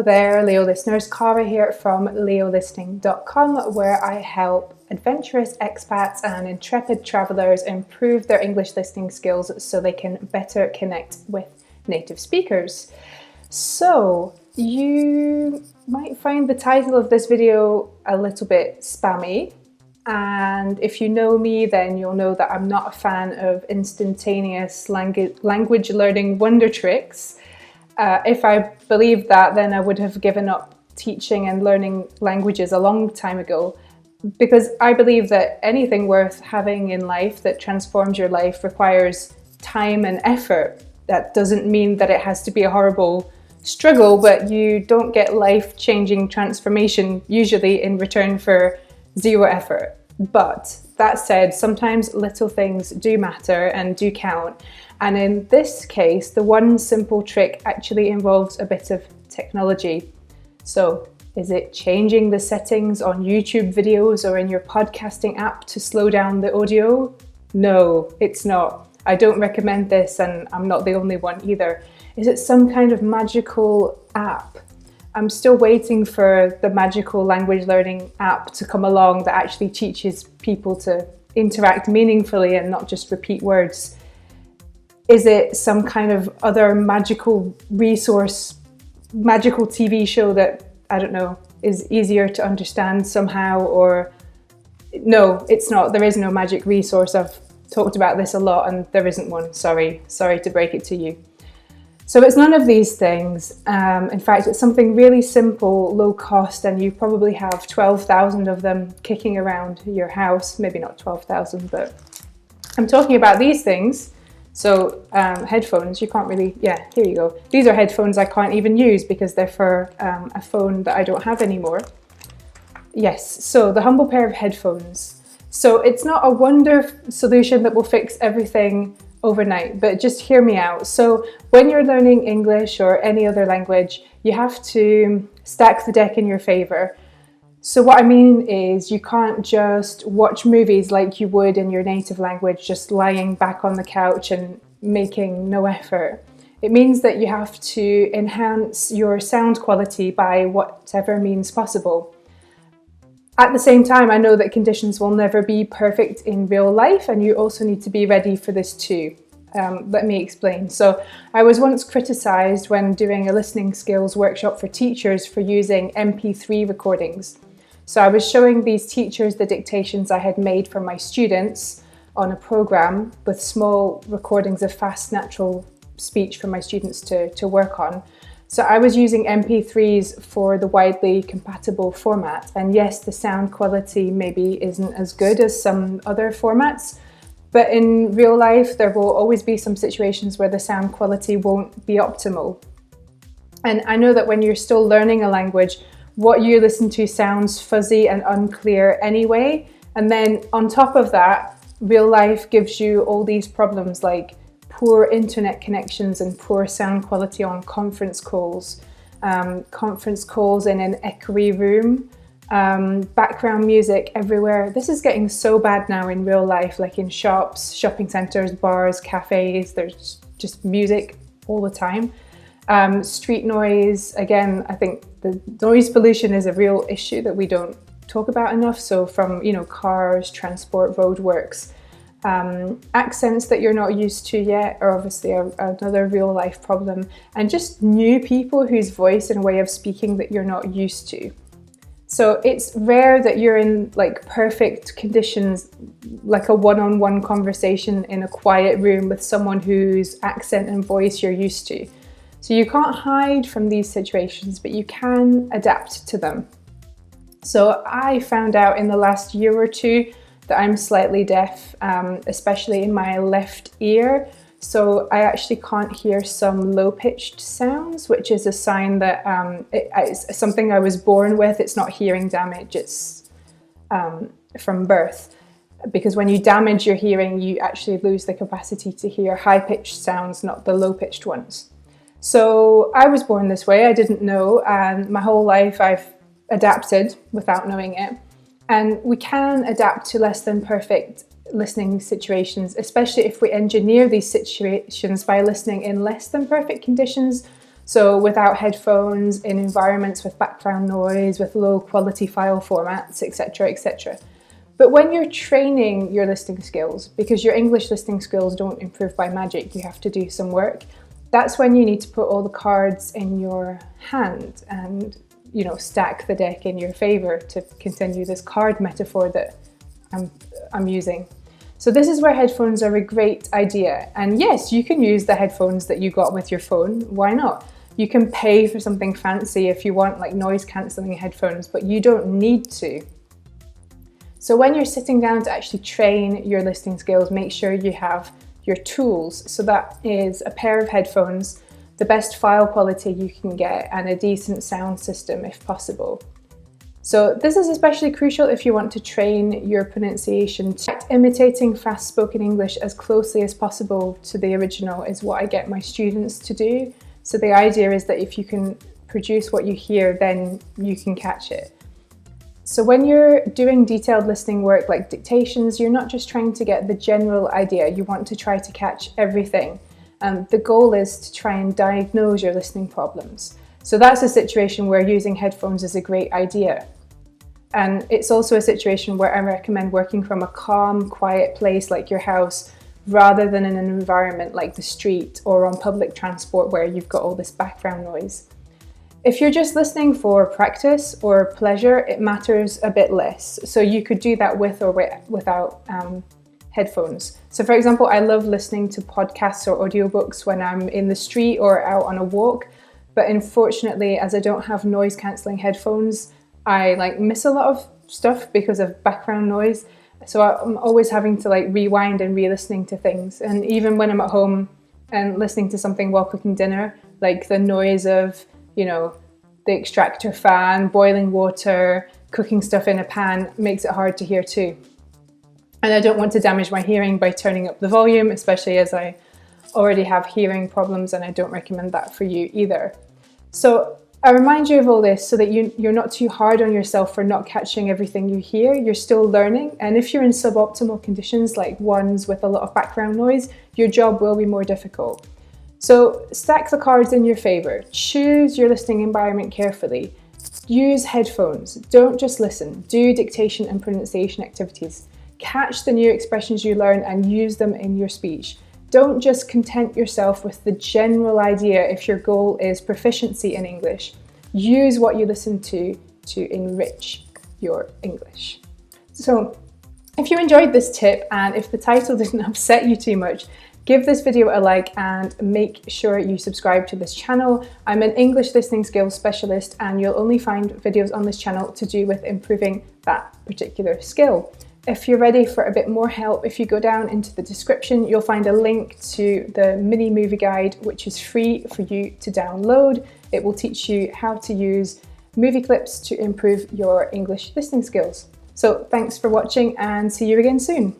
there, Leo listeners. Cara here from leolistening.com, where I help adventurous expats and intrepid travellers improve their English listening skills so they can better connect with native speakers. So, you might find the title of this video a little bit spammy. And if you know me, then you'll know that I'm not a fan of instantaneous language learning wonder tricks. If I believed that, then I would have given up teaching and learning languages a long time ago, because I believe that anything worth having in life that transforms your life requires time and effort. That doesn't mean that it has to be a horrible struggle, but you don't get life-changing transformation usually in return for zero effort. But that said, sometimes little things do matter and do count. And in this case, the one simple trick actually involves a bit of technology. So, is it changing the settings on YouTube videos or in your podcasting app to slow down the audio? No, it's not. I don't recommend this, and I'm not the only one either. Is it some kind of magical app? I'm still waiting for the magical language learning app to come along that actually teaches people to interact meaningfully and not just repeat words. Is it some kind of other magical resource, magical TV show that, I don't know, is easier to understand somehow? Or no, it's not. There is no magic resource. I've talked about this a lot and there isn't one. Sorry to break it to you. So it's none of these things. In fact, it's something really simple, low cost, and you probably have 12,000 of them kicking around your house. Maybe not 12,000, but I'm talking about these things. So headphones, you can't really, here you go. These are headphones I can't even use because they're for a phone that I don't have anymore. Yes, so the humble pair of headphones. So it's not a wonder solution that will fix everything overnight, but just hear me out. So when you're learning English or any other language, you have to stack the deck in your favor. So what I mean is you can't just watch movies like you would in your native language, just lying back on the couch and making no effort. It means that you have to enhance your sound quality by whatever means possible. At the same time, I know that conditions will never be perfect in real life, and you also need to be ready for this too. Let me explain. So I was once criticised when doing a listening skills workshop for teachers for using MP3 recordings. So I was showing these teachers the dictations I had made for my students on a program with small recordings of fast natural speech for my students to work on. So I was using MP3s for the widely compatible format. And yes, the sound quality maybe isn't as good as some other formats, but in real life, there will always be some situations where the sound quality won't be optimal. And I know that when you're still learning a language, what you listen to sounds fuzzy and unclear anyway. And then on top of that, real life gives you all these problems like poor internet connections and poor sound quality on conference calls in an echoey room, background music everywhere. This is getting so bad now in real life, like in shops, shopping centres, bars, cafes, there's just music all the time. Street noise, again, I think the noise pollution is a real issue that we don't talk about enough. So from, cars, transport, roadworks. Accents that you're not used to yet are obviously another real life problem, and just new people whose voice and way of speaking that you're not used to. So it's rare that you're in like perfect conditions, like a one-on-one conversation in a quiet room with someone whose accent and voice you're used to. So you can't hide from these situations, but you can adapt to them. So I found out in the last year or two that I'm slightly deaf, especially in my left ear. So I actually can't hear some low-pitched sounds, which is a sign that it's something I was born with. It's not hearing damage, it's from birth. Because when you damage your hearing, you actually lose the capacity to hear high-pitched sounds, not the low-pitched ones. So I was born this way, I didn't know, and my whole life I've adapted without knowing it. And we can adapt to less than perfect listening situations, especially if we engineer these situations by listening in less than perfect conditions So without headphones, in environments with background noise, with low quality file formats, etc., etc. But when you're training your listening skills, because your English listening skills don't improve by magic, you have to do some work, that's when you need to put all the cards in your hand and, you know, stack the deck in your favor, to continue this card metaphor that I'm using. So this is where headphones are a great idea. And yes, you can use the headphones that you got with your phone. Why not? You can pay for something fancy if you want, like noise cancelling headphones, but you don't need to. So when you're sitting down to actually train your listening skills, make sure you have your tools. So that is a pair of headphones, the best file quality you can get, and a decent sound system if possible. So this is especially crucial if you want to train your pronunciation. Imitating fast spoken English as closely as possible to the original is what I get my students to do. So the idea is that if you can produce what you hear, then you can catch it. So when you're doing detailed listening work like dictations, you're not just trying to get the general idea, you want to try to catch everything. The goal is to try and diagnose your listening problems. So that's a situation where using headphones is a great idea. And it's also a situation where I recommend working from a calm, quiet place like your house, rather than in an environment like the street or on public transport where you've got all this background noise. If you're just listening for practice or pleasure, it matters a bit less. So you could do that with or without headphones. So for example, I love listening to podcasts or audiobooks when I'm in the street or out on a walk. But unfortunately, as I don't have noise cancelling headphones, I miss a lot of stuff because of background noise. So I'm always having to rewind and re-listening to things. And even when I'm at home and listening to something while cooking dinner, like the noise of, the extractor fan, boiling water, cooking stuff in a pan makes it hard to hear too. And I don't want to damage my hearing by turning up the volume, especially as I already have hearing problems, and I don't recommend that for you either. So I remind you of all this so that you're not too hard on yourself for not catching everything you hear. You're still learning, and if you're in suboptimal conditions like ones with a lot of background noise, your job will be more difficult. So stack the cards in your favor. Choose your listening environment carefully. Use headphones. Don't just listen. Do dictation and pronunciation activities. Catch the new expressions you learn and use them in your speech. Don't just content yourself with the general idea if your goal is proficiency in English. Use what you listen to enrich your English. So if you enjoyed this tip and if the title didn't upset you too much, give this video a like and make sure you subscribe to this channel. I'm an English listening skills specialist, and you'll only find videos on this channel to do with improving that particular skill. If you're ready for a bit more help, if you go down into the description, you'll find a link to the mini movie guide, which is free for you to download. It will teach you how to use movie clips to improve your English listening skills. So thanks for watching, and see you again soon.